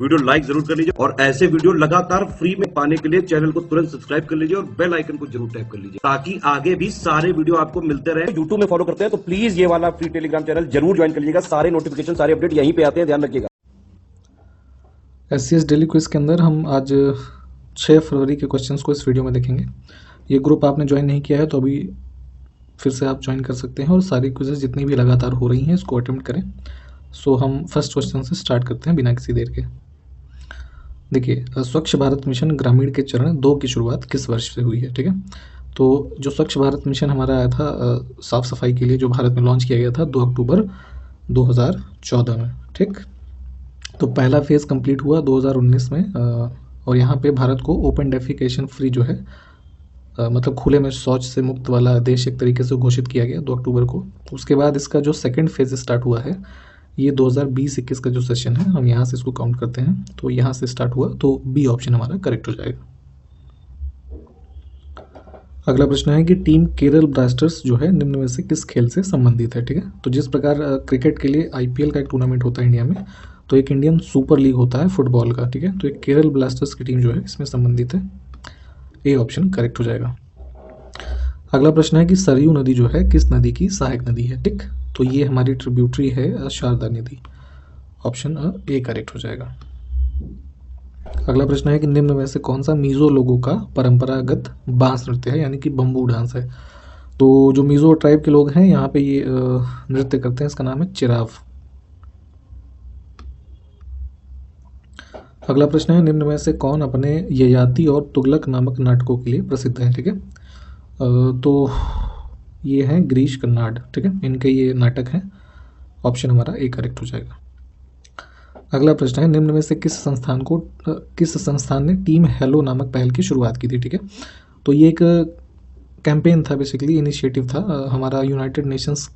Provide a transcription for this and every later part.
Video like जरूर कर लीजिए और ऐसे वीडियो लगातार फ्री में पाने के लिए चैनल को तुरंत सब्सक्राइब कर लीजिए और बेल आइकन को जरूर टैप कर लीजिए ताकि आगे भी सारे वीडियो आपको मिलते रहे। यूट्यूब में फॉलो करते हैं तो प्लीज ये वाला फ्री टेलीग्राम चैनल जरूर ज्वाइन कर लीजिएगा। सारे नोटिफिकेशन सारे अपडेट यहीं पे आते हैं, ध्यान रखिएगा। SCS डेली क्विज के अंदर हम आज 6 फरवरी के क्वेश्चंस को इस वीडियो में देखेंगे। ये ग्रुप आपने ज्वाइन नहीं किया है तो अभी फिर से आप ज्वाइन कर सकते हैं और सारी क्विजेज जितनी भी लगातार हो रही हैं इसको अटेम्प्ट करें। सो हम फर्स्ट क्वेश्चन से स्टार्ट करते हैं बिना किसी देर के। देखिए, स्वच्छ भारत मिशन ग्रामीण के चरण 2 की शुरुआत किस वर्ष से हुई है? ठीक है, तो जो स्वच्छ भारत मिशन हमारा आया था साफ़ सफाई के लिए, जो भारत में लॉन्च किया गया था 2 अक्टूबर 2014 में। ठीक, तो पहला फेज़ कंप्लीट हुआ 2019 में और यहाँ पे भारत को ओपन डेफिकेशन फ्री जो है मतलब खुले में शौच से मुक्त वाला देश एक तरीके से घोषित किया गया 2 अक्टूबर को। उसके बाद इसका जो सेकंड फेज़ स्टार्ट हुआ है ये 2020-21 का जो सेशन है हम यहाँ से इसको काउंट करते हैं, तो यहाँ से स्टार्ट हुआ, तो बी ऑप्शन हमारा करेक्ट हो जाएगा। अगला प्रश्न है कि टीम केरल ब्लास्टर्स जो है निम्न में से किस खेल से संबंधित है? ठीक है, तो जिस प्रकार क्रिकेट के लिए IPL का एक टूर्नामेंट होता है इंडिया में, तो एक इंडियन सुपर लीग होता है फुटबॉल का। ठीक है, तो एक केरल ब्लास्टर्स की टीम जो है इसमें संबंधित है, ए ऑप्शन करेक्ट हो जाएगा। अगला प्रश्न है कि सरयू नदी जो है किस नदी की सहायक नदी है? ठीक, तो ये हमारी ट्रिब्यूटरी है शारदा नदी, ऑप्शन ए करेक्ट हो जाएगा। अगला प्रश्न है कि निम्न में से कौन सा मिजो लोगों का परंपरागत बांस नृत्य है, यानी कि बम्बू डांस है? तो जो मिजो ट्राइब के लोग हैं यहाँ पे ये नृत्य करते हैं, इसका नाम है चिराव। अगला प्रश्न है निम्न में से कौन अपने ययाति और तुगलक नामक नाटकों के लिए प्रसिद्ध है? ठीक है, तो ये हैं गिरीश कर्नाड। ठीक है, इनके ये नाटक हैं, ऑप्शन हमारा ए करेक्ट हो जाएगा। अगला प्रश्न है निम्न में से किस संस्थान ने टीम हेलो नामक पहल की शुरुआत की थी? ठीक है, तो ये एक कैंपेन था, बेसिकली इनिशिएटिव था हमारा यूनाइटेड नेशंस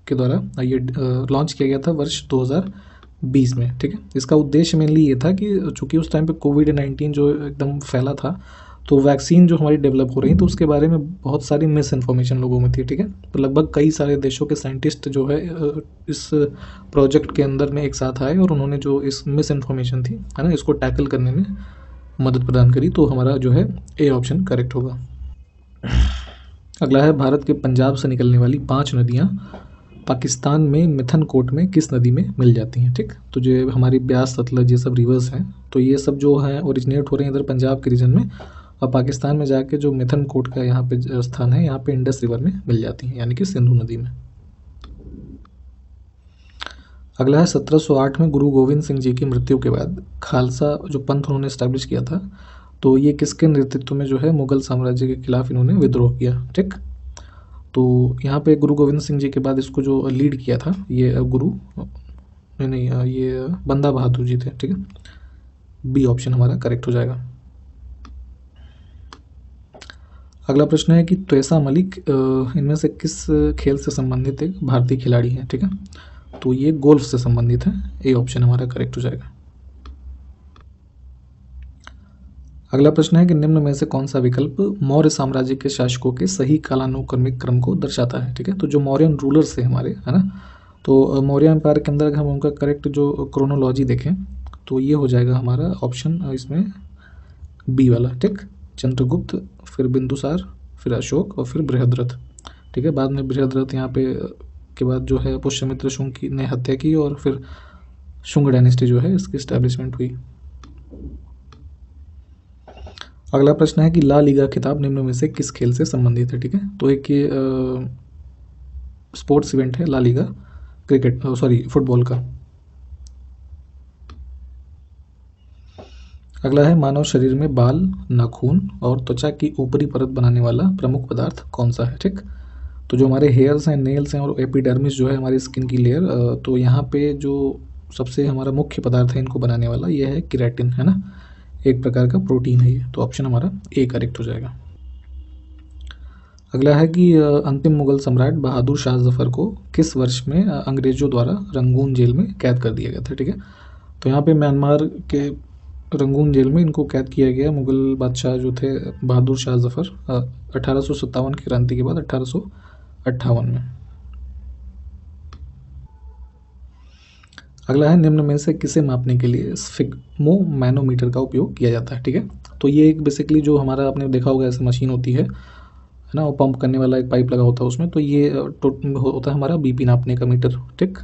के द्वारा ये लॉन्च किया गया था वर्ष 2020 में। ठीक है, इसका उद्देश्य मेनली ये था कि चूँकि उस टाइम पे कोविड-19 जो एकदम फैला था, तो वैक्सीन जो हमारी डेवलप हो रही थी उसके बारे में बहुत सारी मिस इन्फॉर्मेशन लोगों में थी। ठीक है, तो लगभग कई सारे देशों के साइंटिस्ट जो है इस प्रोजेक्ट के अंदर में एक साथ आए और उन्होंने जो इस मिस इन्फॉर्मेशन थी है ना, इसको टैकल करने में मदद प्रदान करी, तो हमारा जो है ए ऑप्शन करेक्ट होगा। अगला है भारत के पंजाब से निकलने वाली 5 नदियाँ पाकिस्तान में मिथनकोट में किस नदी में मिल जाती हैं? ठीक, तो जो हमारी ब्यास, सतलज, ये सब रिवर्स हैं, तो ये सब जो हैं ओरिजिनेट हो रहे हैं इधर पंजाब के रीजन में, और पाकिस्तान में जाके जो मिथनकोट का यहाँ पे स्थान है यहाँ पे इंडस रिवर में मिल जाती हैं, यानी कि सिंधु नदी में। अगला है 1708 में गुरु गोविंद सिंह जी की मृत्यु के बाद खालसा जो पंथ उन्होंने इस्टेब्लिश किया था, तो ये किसके नेतृत्व में जो है मुगल साम्राज्य के खिलाफ इन्होंने विद्रोह किया? ठीक, तो यहाँ पे गुरु गोविंद सिंह जी के बाद इसको जो लीड किया था ये ये बंदा बहादुर जी थे। ठीक है, बी ऑप्शन हमारा करेक्ट हो जाएगा। अगला प्रश्न है कि त्वेसा मलिक इनमें से किस खेल से संबंधित एक भारतीय खिलाड़ी है? ठीक है, तो ये गोल्फ से संबंधित है, ए ऑप्शन हमारा करेक्ट हो जाएगा। अगला प्रश्न है कि निम्न में से कौन सा विकल्प मौर्य साम्राज्य के शासकों के सही कालानुक्रमिक क्रम को दर्शाता है? ठीक है, तो जो मौर्यन रूलर्स थे हमारे, है ना, तो मौर्य एम्पायर के अंदर अगर हम उनका करेक्ट जो क्रोनोलॉजी देखें तो ये हो जाएगा हमारा ऑप्शन इसमें बी वाला। ठीक, चंद्रगुप्त, फिर बिंदुसार, फिर अशोक और फिर बृहद्रथ। ठीक है, बाद में बृहद्रथ यहाँ पे के बाद जो है पुष्यमित्र शुंग की ने हत्या की और फिर शुंग डायनेस्टी जो है इसकी इस्टेब्लिशमेंट हुई। अगला प्रश्न है कि ला लीगा खिताब निम्न में से किस खेल से संबंधित है? ठीक है, तो एक ये स्पोर्ट्स इवेंट है ला लीगा, क्रिकेट फुटबॉल का। अगला है मानव शरीर में बाल, नाखून और त्वचा की ऊपरी परत बनाने वाला प्रमुख पदार्थ कौन सा है? ठीक, तो जो हमारे हेयर्स हैं, नेल्स हैं और एपिडर्मिस जो है हमारी स्किन की लेयर, तो यहाँ पे जो सबसे हमारा मुख्य पदार्थ है इनको बनाने वाला ये है केराटिन, है ना, एक प्रकार का प्रोटीन है ये, तो ऑप्शन हमारा ए करेक्ट हो जाएगा। अगला है कि अंतिम मुगल सम्राट बहादुर शाह जफर को किस वर्ष में अंग्रेजों द्वारा रंगून जेल में कैद कर दिया गया था? ठीक है, तो यहाँ पे म्यांमार के रंगून जेल में इनको कैद किया गया मुगल बादशाह जो थे बहादुर शाह जफर 1857 की क्रांति के बाद 1858 में। अगला है निम्न में से किसे मापने के लिए स्फिग्मोमैनोमीटर का उपयोग किया जाता है। ठीक है, तो ये एक बेसिकली जो हमारा आपने देखा होगा ऐसे मशीन होती है ना, वो पंप करने वाला एक पाइप लगा होता है उसमें, तो ये होता है हमारा बीपी नापने का मीटर। ठीक,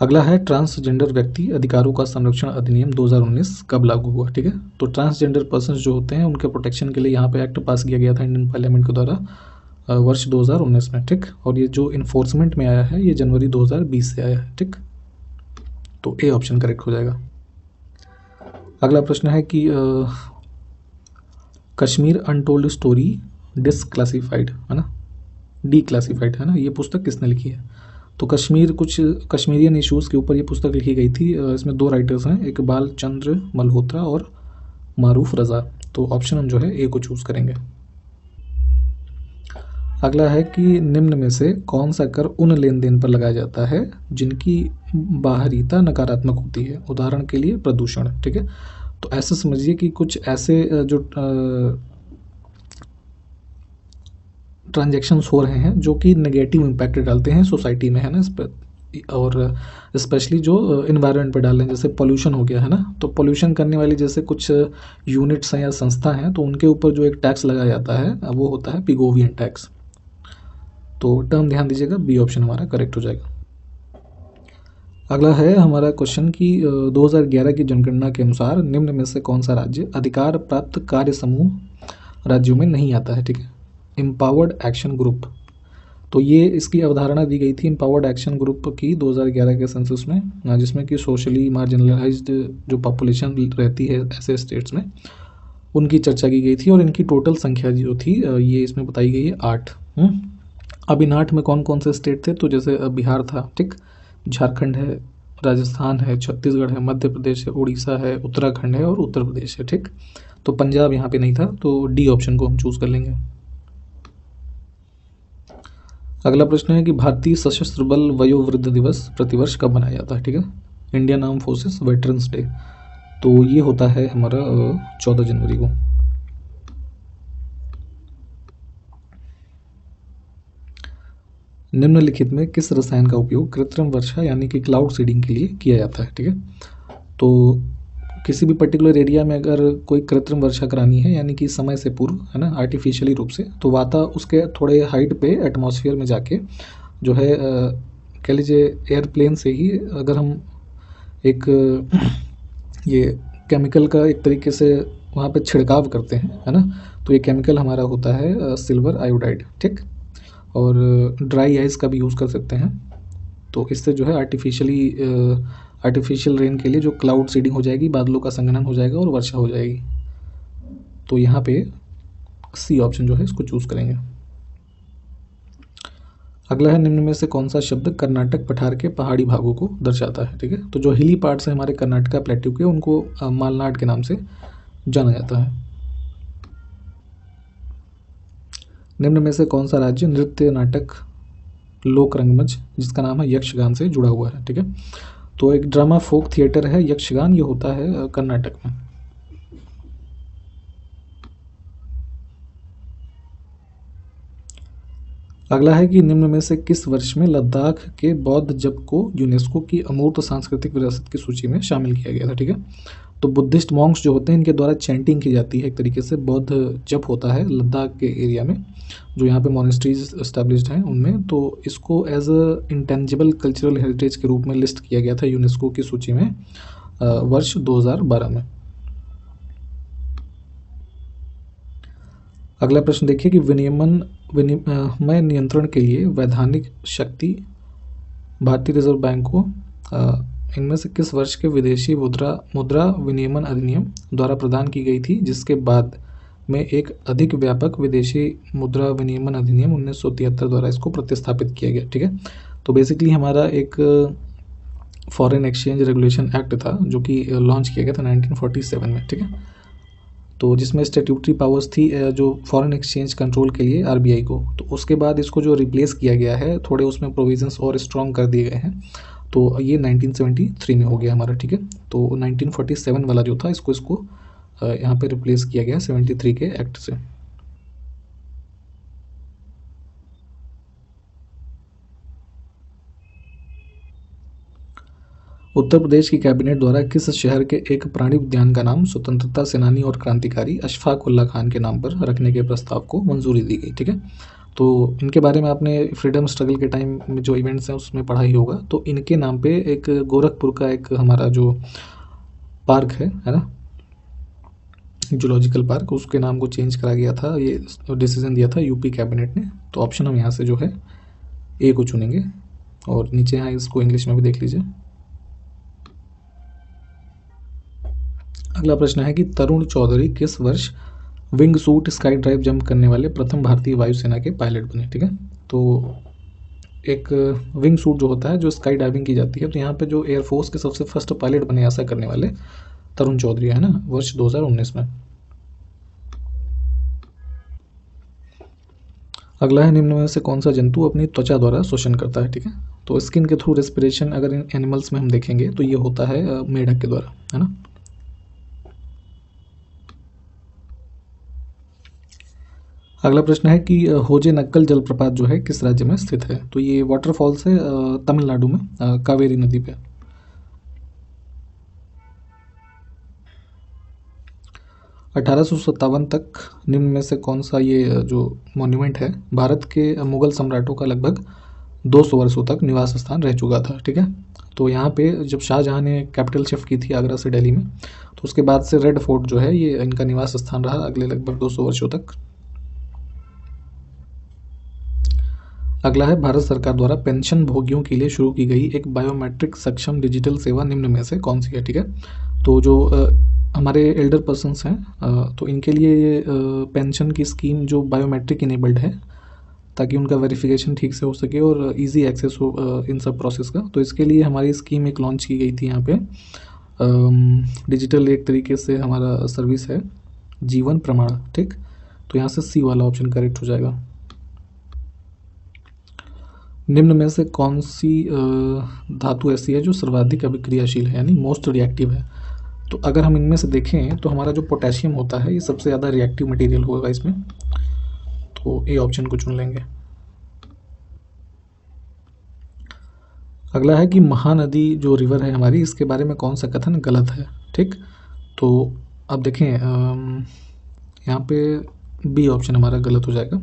अगला है ट्रांसजेंडर व्यक्ति अधिकारों का संरक्षण अधिनियम 2019 कब लागू हुआ। ठीक है, तो ट्रांसजेंडर पर्सन जो होते हैं उनके प्रोटेक्शन के लिए यहाँ पे एक्ट पास किया गया था इंडियन पार्लियामेंट के द्वारा वर्ष 2019 में। ठीक, और ये जो इन्फोर्समेंट में आया है ये जनवरी 2020 से आया है। ठीक, तो ए ऑप्शन करेक्ट हो जाएगा। अगला प्रश्न है कि कश्मीर अनटोल्ड स्टोरी डिसक्लासिफाइड है ना, डीक्लासिफाइड है ना, ये पुस्तक किसने लिखी है। तो कुछ कश्मीरियन इशूज़ के ऊपर ये पुस्तक लिखी गई थी। इसमें 2 राइटर्स हैं, इकबाल चंद्र मल्होत्रा और मारूफ रज़ा। तो ऑप्शन हम जो है ए को चूज़ करेंगे। अगला है कि निम्न में से कौन सा कर उन लेन देन पर लगाया जाता है जिनकी बाहरीता नकारात्मक होती है, उदाहरण के लिए प्रदूषण। ठीक है, तो ऐसे समझिए कि कुछ ऐसे जो ट्रांजैक्शंस हो रहे हैं जो कि नेगेटिव इम्पैक्ट डालते हैं सोसाइटी में, है ना, इस पर, और स्पेशली जो इन्वायरमेंट पे डाल रहे हैं, जैसे पोल्यूशन हो गया है ना, तो पोल्यूशन करने वाली जैसे कुछ यूनिट्स हैं या संस्था हैं तो उनके ऊपर जो एक टैक्स लगाया जाता है वो होता है पिगोवियन टैक्स। तो टर्म ध्यान दीजिएगा, बी ऑप्शन हमारा करेक्ट हो जाएगा। अगला है हमारा क्वेश्चन कि 2011 की जनगणना के अनुसार निम्न में से कौन सा राज्य अधिकार प्राप्त कार्य समूह राज्यों में नहीं आता है। ठीक है, एम्पावर्ड एक्शन ग्रुप, तो ये इसकी अवधारणा दी गई थी एम्पावर्ड एक्शन ग्रुप की 2011 के सेंसस में, जिसमें कि सोशली मार्जिनलाइज्ड जो पॉपुलेशन रहती है ऐसे स्टेट्स में उनकी चर्चा की गई थी, और इनकी टोटल संख्या जो थी ये इसमें बताई गई है 8। अब इन 8 में कौन कौन से स्टेट थे, तो जैसे बिहार था, ठीक, झारखंड है, राजस्थान है, छत्तीसगढ़ है, मध्य प्रदेश है, उड़ीसा है, उत्तराखंड है और उत्तर प्रदेश है। ठीक, तो पंजाब यहाँ पे नहीं था, तो डी ऑप्शन को हम चूज़ कर लेंगे। अगला प्रश्न है कि भारतीय सशस्त्र बल वयोवृद्ध दिवस प्रतिवर्ष कब मनाया जाता है। ठीक है, Indian arm forces veterans day, तो ये होता है हमारा 14 जनवरी को। निम्नलिखित में किस रसायन का उपयोग कृत्रिम वर्षा यानी कि क्लाउड सीडिंग के लिए किया जाता है। ठीक है, तो किसी भी पर्टिकुलर एरिया में अगर कोई कृत्रिम वर्षा करानी है यानी कि समय से पूर्व, है ना, आर्टिफिशियली रूप से, तो उसके थोड़े हाइट पे एटमॉस्फेयर में जाके जो है कह लीजिए एयरप्लेन से ही अगर हम एक ये केमिकल का एक तरीके से वहाँ पे छिड़काव करते हैं, है ना, तो ये केमिकल हमारा होता है सिल्वर आयोडाइड। ठीक, और ड्राई आइस का भी यूज़ कर सकते हैं, तो इससे जो है आर्टिफिशियल रेन के लिए जो क्लाउड सीडिंग हो जाएगी, बादलों का संघनन हो जाएगा और वर्षा हो जाएगी। तो यहाँ पे सी ऑप्शन जो है इसको चूज़ करेंगे। अगला है निम्न में से कौन सा शब्द कर्नाटक पठार के पहाड़ी भागों को दर्शाता है। ठीक है, तो जो हिली पार्ट्स हैं हमारे कर्नाटका प्लेट्यू के, उनको मालनाड के नाम से जाना जाता है। निम्न में से कौन सा राज्य नृत्य नाटक लोक रंगमंच जिसका नाम है यक्षगान से जुड़ा हुआ है। ठीक है, तो एक ड्रामा फोक थिएटर है यक्षगान, ये होता है कर्नाटक में। अगला है कि निम्न में से किस वर्ष में लद्दाख के बौद्ध जप को यूनेस्को की अमूर्त सांस्कृतिक विरासत की सूची में शामिल किया गया था। ठीक है, तो बुद्धिस्ट मॉन्क्स जो होते हैं इनके द्वारा चैंटिंग की जाती है, एक तरीके से बौद्ध जप होता है लद्दाख के एरिया में, जो यहाँ पे मोनेस्ट्रीज एस्टैब्लिश्ड हैं उनमें, तो इसको as a intangible cultural heritage के रूप में लिस्ट किया गया था यूनेस्को की सूची में वर्ष 2012 में। अगला प्रश्न देखिए कि विनिमय नियंत्रण के लिए वैधानिक शक्ति भारतीय रिजर्व बैंक को इनमें से किस वर्ष के विदेशी मुद्रा विनियमन अधिनियम द्वारा प्रदान की गई थी, जिसके बाद में एक अधिक व्यापक विदेशी मुद्रा विनियमन अधिनियम 1973 द्वारा इसको प्रतिस्थापित किया गया। ठीक है, तो बेसिकली हमारा एक फॉरेन एक्सचेंज रेगुलेशन एक्ट था जो कि लॉन्च किया गया था 1947 में। ठीक है, तो जिसमें स्टैट्यूटरी पावर्स थी जो फॉरेन एक्सचेंज कंट्रोल के लिए आरबीआई को, तो उसके बाद इसको जो रिप्लेस किया गया है, थोड़े उसमें प्रोविजंस और स्ट्रॉन्ग कर दिए गए हैं, तो ये 1973 में हो गया हमारा। ठीक है, तो 1947 वाला जो था इसको यहाँ पे रिप्लेस किया गया 73 के एक्ट से। उत्तर प्रदेश की कैबिनेट द्वारा किस शहर के एक प्राणी उद्यान का नाम स्वतंत्रता सेनानी और क्रांतिकारी अशफाक उल्ला खान के नाम पर रखने के प्रस्ताव को मंजूरी दी गई? ठीक है, तो इनके बारे में आपने फ्रीडम स्ट्रगल के टाइम में जो इवेंट्स हैं उसमें पढ़ा ही होगा। तो इनके नाम पे एक गोरखपुर का एक हमारा जो पार्क है ना, जूलॉजिकल पार्क, उसके नाम को चेंज करा गया था। ये डिसीजन दिया था यूपी कैबिनेट ने। तो ऑप्शन हम यहाँ से जो है ए को चुनेंगे। और नीचे यहाँ इसको इंग्लिश में भी देख लीजिए। अगला प्रश्न है कि तरुण चौधरी किस वर्ष wing suit sky drive jump करने वाले प्रथम भारतीय वायुसेना के पायलट बने? ठीक है, तो एक विंग सूट जो होता है, जो स्काई डाइविंग की जाती है, तो यहाँ पे जो एयरफोर्स के सबसे फर्स्ट पायलट बने ऐसा करने वाले तरुण चौधरी है ना, वर्ष 2019 में। अगला है निम्न में से कौन सा जंतु अपनी त्वचा द्वारा शोषण करता है? ठीक है, तो स्किन के थ्रू रेस्पिरेशन अगर इन एनिमल्स में हम देखेंगे तो ये होता है मेढक के द्वारा, है ना। अगला प्रश्न है कि होजे नक्कल जलप्रपात जो है किस राज्य में स्थित है? तो ये वाटरफॉल्स है तमिलनाडु में, कावेरी नदी पे। 1857 तक निम्न में से कौन सा ये जो मॉन्यूमेंट है भारत के मुगल सम्राटों का लगभग 200 वर्षों तक निवास स्थान रह चुका था? ठीक है, तो यहाँ पे जब शाहजहाँ ने कैपिटल शिफ्ट की थी आगरा से दिल्ली में, तो उसके बाद से रेड फोर्ट जो है ये इनका निवास स्थान रहा अगले लगभग 200 वर्षों तक। अगला है भारत सरकार द्वारा पेंशन भोगियों के लिए शुरू की गई एक बायोमेट्रिक सक्षम डिजिटल सेवा निम्न में से कौन सी है? ठीक है, तो जो हमारे एल्डर पर्सन्स हैं तो इनके लिए ये पेंशन की स्कीम जो बायोमेट्रिक इनेबल्ड है, ताकि उनका वेरिफिकेशन ठीक से हो सके और इजी एक्सेस हो इन सब प्रोसेस का। तो इसके लिए हमारी स्कीम एक लॉन्च की गई थी यहाँ पे। डिजिटल एक तरीके से हमारा सर्विस है जीवन प्रमाण। ठीक, तो यहाँ से सी वाला ऑप्शन करेक्ट हो जाएगा। निम्न में से कौन सी धातु ऐसी है जो सर्वाधिक अभिक्रियाशील है, यानी मोस्ट रिएक्टिव है? तो अगर हम इनमें से देखें तो हमारा जो पोटेशियम होता है ये सबसे ज़्यादा रिएक्टिव मटेरियल होगा इसमें, तो ए ऑप्शन को चुन लेंगे। अगला है कि महानदी जो रिवर है हमारी, इसके बारे में कौन सा कथन गलत है? ठीक, तो अब देखें यहाँ पे बी ऑप्शन हमारा गलत हो जाएगा।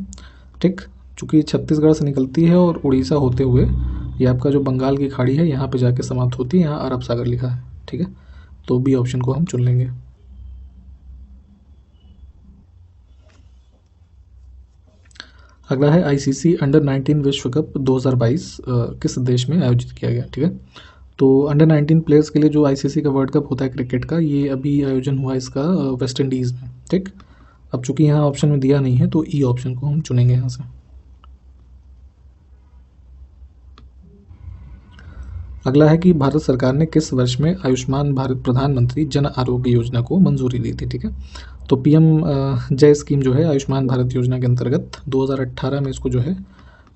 ठीक, चूँकि छत्तीसगढ़ से निकलती है और उड़ीसा होते हुए ये आपका जो बंगाल की खाड़ी है यहाँ पे जाके समाप्त होती है, यहाँ अरब सागर लिखा है। ठीक है, तो बी ऑप्शन को हम चुन लेंगे। अगला है आईसीसी अंडर 19 विश्व कप 2022 किस देश में आयोजित किया गया? ठीक है, तो अंडर 19 प्लेयर्स के लिए जो आईसीसी का वर्ल्ड कप होता है क्रिकेट का, ये अभी आयोजन हुआ इसका वेस्ट इंडीज़ में। ठीक, अब चूंकि यहाँ ऑप्शन में दिया नहीं है तो ई ऑप्शन को हम चुनेंगे यहाँ से। अगला है कि भारत सरकार ने किस वर्ष में आयुष्मान भारत प्रधानमंत्री जन आरोग्य योजना को मंजूरी दी थी? ठीक है, तो पीएम जय स्कीम जो है आयुष्मान भारत योजना के अंतर्गत 2018 में इसको जो है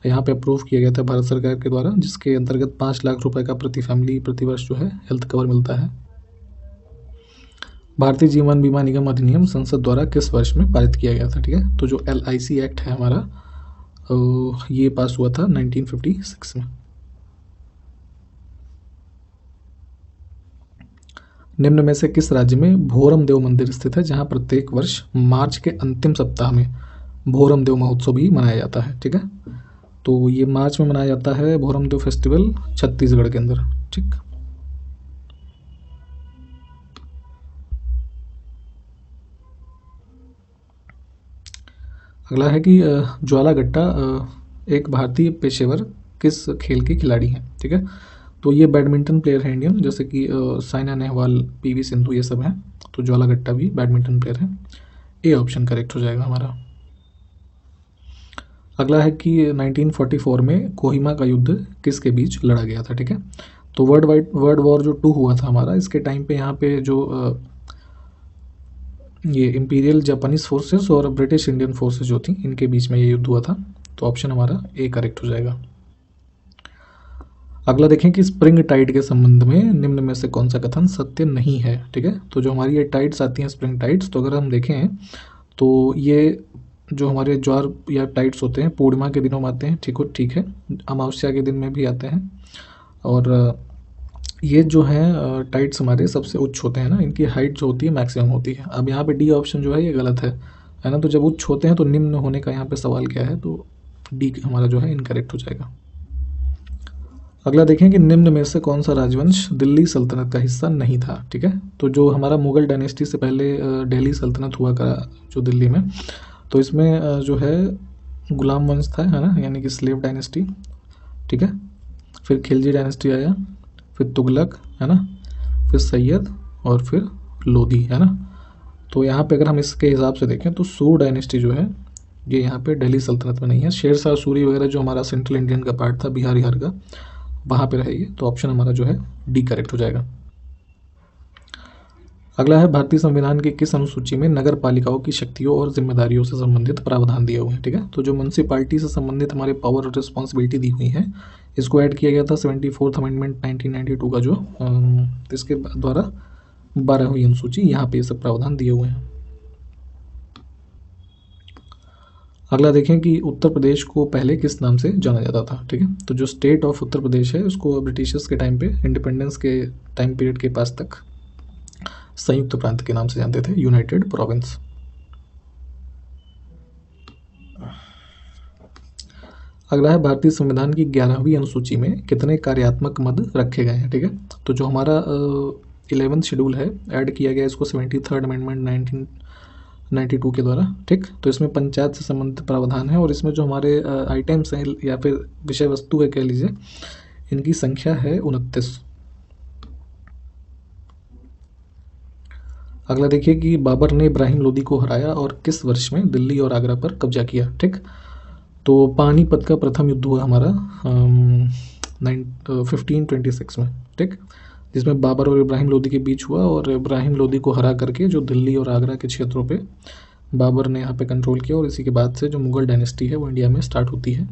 यहाँ पे अप्रूव किया गया था भारत सरकार के द्वारा, जिसके अंतर्गत 5 लाख रुपए का प्रति फैमिली प्रति वर्ष जो है हेल्थ कवर मिलता है। भारतीय जीवन बीमा निगम अधिनियम संसद द्वारा किस वर्ष में पारित किया गया था? ठीक है, तो जो LIC एक्ट है हमारा ये पास हुआ था 1956 में। निम्न में से किस राज्य में भोरम देव मंदिर स्थित है, जहां प्रत्येक वर्ष मार्च के अंतिम सप्ताह में भोरम देव महोत्सव भी मनाया जाता है? ठीक है, तो ये मार्च में मनाया जाता है भोरम देव फेस्टिवल छत्तीसगढ़ के अंदर। ठीक, अगला है कि ज्वालागट्टा एक भारतीय पेशेवर किस खेल के खिलाड़ी हैं? ठीक है, तो ये बैडमिंटन प्लेयर है इंडियन, जैसे कि साइना नेहवाल, PV सिंधु ये सब हैं। तो ज्वालागट्टा भी बैडमिंटन प्लेयर है। ए ऑप्शन करेक्ट हो जाएगा हमारा। अगला है कि 1944 में कोहिमा का युद्ध किसके बीच लड़ा गया था? ठीक है, तो वर्ल्ड वॉर जो 2 हुआ था हमारा, इसके टाइम पे यहाँ पे जो ये इंपीरियल जापानीज फोर्सेस और ब्रिटिश इंडियन फोर्सेस जो थी, इनके बीच में ये युद्ध हुआ था। तो ऑप्शन हमारा ए करेक्ट हो जाएगा। अगला देखें कि स्प्रिंग टाइड के संबंध में निम्न में से कौन सा कथन सत्य नहीं है? ठीक है, तो जो हमारी ये टाइड्स आती हैं स्प्रिंग टाइड्स, तो अगर हम देखें तो ये जो हमारे ज्वार या टाइड्स होते हैं पूर्णिमा के दिनों में आते हैं। ठीक है, अमावस्या के दिन में भी आते हैं और ये जो हैं टाइट्स हमारे सबसे उच्च होते हैं ना, इनकी हाइट जो होती है मैक्सिमम होती है। अब यहाँ पे डी ऑप्शन जो है ये गलत है ना। तो जब उच्च होते हैं तो निम्न होने का यहाँ पे सवाल क्या है, तो डी हमारा जो है इनकरेक्ट हो जाएगा। अगला देखें कि निम्न में से कौन सा राजवंश दिल्ली सल्तनत का हिस्सा नहीं था। ठीक है, तो जो हमारा मुगल डायनेस्टी से पहले दिल्ली सल्तनत हुआ करा जो दिल्ली में, तो इसमें जो है गुलाम वंश था, है ना, यानी कि स्लेव डायनेस्टी। ठीक है, फिर खिलजी डायनेस्टी आया, फिर तुगलक, है ना, फिर सैयद और फिर लोधी, है ना। तो यहाँ पे अगर हम इसके हिसाब से देखें तो सूर डायनेस्टी जो है ये यहाँ पे दिल्ली सल्तनत में नहीं है। शेरशाह सूरी वगैरह जो हमारा सेंट्रल इंडियन का पार्ट था, बिहार बिहार का, वहाँ पे रहेगी। तो ऑप्शन हमारा जो है डी करेक्ट हो जाएगा। अगला है भारतीय संविधान की किस अनुसूची में नगर पालिकाओं की शक्तियों और जिम्मेदारियों से संबंधित प्रावधान दिए हुए हैं। ठीक है, तो जो म्यूनसिपालिटी से संबंधित हमारे पावर और रिस्पॉन्सिबिलिटी दी हुई है, इसको ऐड किया गया था 74th अमेंडमेंट 1992 का, जो इसके द्वारा 12वीं अनुसूची, यहाँ पे ये सब प्रावधान दिए हुए हैं। अगला देखें कि उत्तर प्रदेश को पहले किस नाम से जाना जाता था। ठीक है, तो जो स्टेट ऑफ उत्तर प्रदेश है उसको ब्रिटिशर्स के टाइम पे, इंडिपेंडेंस के टाइम पीरियड के पास तक संयुक्त प्रांत के नाम से जानते थे, यूनाइटेड प्रोविंस। अगला है भारतीय संविधान की 11वीं अनुसूची में कितने कार्यात्मक मद रखे गए हैं। ठीक है, तो जो हमारा 11th शेड्यूल है, ऐड किया गया इसको 73rd अमेंडमेंट 1992 के द्वारा। ठीक, तो इसमें पंचायत से संबंधित प्रावधान है और इसमें जो हमारे आइटम्स हैं या फिर विषय वस्तु है कह लीजिए, इनकी संख्या है 29। अगला देखिए कि बाबर ने इब्राहिम लोदी को हराया और किस वर्ष में दिल्ली और आगरा पर कब्जा किया। ठीक, तो पानीपत का प्रथम युद्ध हुआ हमारा 1526 में। ठीक, जिसमें बाबर और इब्राहिम लोदी के बीच हुआ और इब्राहिम लोदी को हरा करके जो दिल्ली और आगरा के क्षेत्रों पे बाबर ने यहाँ पे कंट्रोल किया और इसी के बाद से जो मुगल डायनेस्टी है वो इंडिया में स्टार्ट होती है।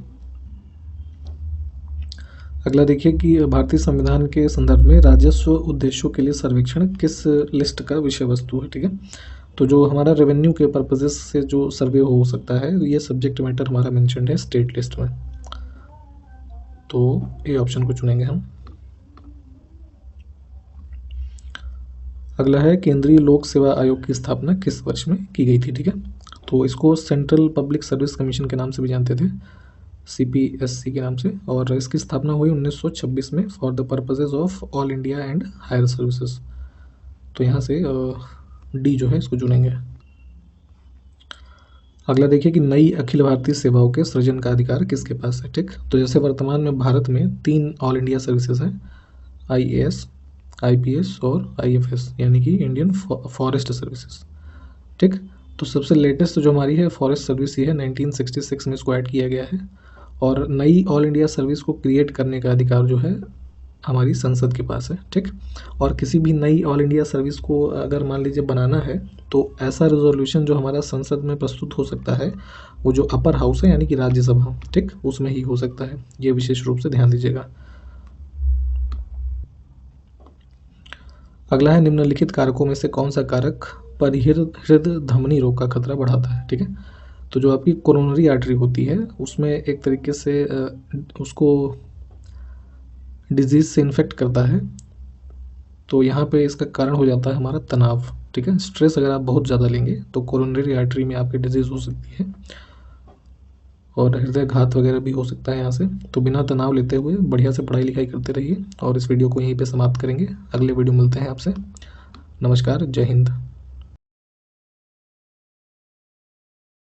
अगला देखिए कि भारतीय संविधान के संदर्भ में राजस्व उद्देश्यों के लिए सर्वेक्षण किस लिस्ट का विषय वस्तु है। ठीक है, तो जो हमारा रेवेन्यू के पर्पजेस से जो सर्वे हो सकता है, ये सब्जेक्ट मैटर हमारा मेंशन्ड है स्टेट लिस्ट में। तो ये ऑप्शन को चुनेंगे हम। अगला है केंद्रीय लोक सेवा आयोग की स्थापना किस वर्ष में की गई थी। ठीक है, तो इसको सेंट्रल पब्लिक सर्विस कमीशन के नाम से भी जानते थे, CPSC के नाम से, और इसकी स्थापना हुई 1926 में for the purposes of all India and higher services. तो यहाँ से डी जो है इसको चुनेंगे। अगला देखिए कि नई अखिल भारतीय सेवाओं के सृजन का अधिकार किसके पास है। ठीक, तो जैसे वर्तमान में भारत में 3 ऑल इंडिया सर्विसेज हैं, IAS, IPS और IFS, यानी कि इंडियन फॉरेस्ट सर्विसेज। ठीक, तो सबसे लेटेस्ट जो हमारी है फॉरेस्ट सर्विस ये है, 1966 में इसको ऐड किया गया है। और नई ऑल इंडिया सर्विस को क्रिएट करने का अधिकार जो है हमारी संसद के पास है। ठीक, और किसी भी नई ऑल इंडिया सर्विस को अगर मान लीजिए बनाना है तो ऐसा रेजोल्यूशन जो हमारा संसद में प्रस्तुत हो सकता है, वो जो अपर हाउस है यानी कि राज्यसभा, ठीक, उसमें ही हो सकता है। ये विशेष रूप से ध्यान दीजिएगा। अगला है निम्नलिखित कारकों में से कौन सा कारक परिहृद धमनी रोग का खतरा बढ़ाता है। ठीक है, तो जो आपकी कोरोनरी आर्टरी होती है उसमें एक तरीके से उसको डिजीज़ से इन्फेक्ट करता है, तो यहाँ पे इसका कारण हो जाता है हमारा तनाव। ठीक है, स्ट्रेस अगर आप बहुत ज़्यादा लेंगे तो कोरोनरी आर्टरी में आपकी डिजीज़ हो सकती है और हृदय घात वगैरह भी हो सकता है यहाँ से। तो बिना तनाव लेते हुए बढ़िया से पढ़ाई लिखाई करते रहिए और इस वीडियो को यहीं पे समाप्त करेंगे। अगले वीडियो मिलते हैं आपसे। नमस्कार, जय हिंद।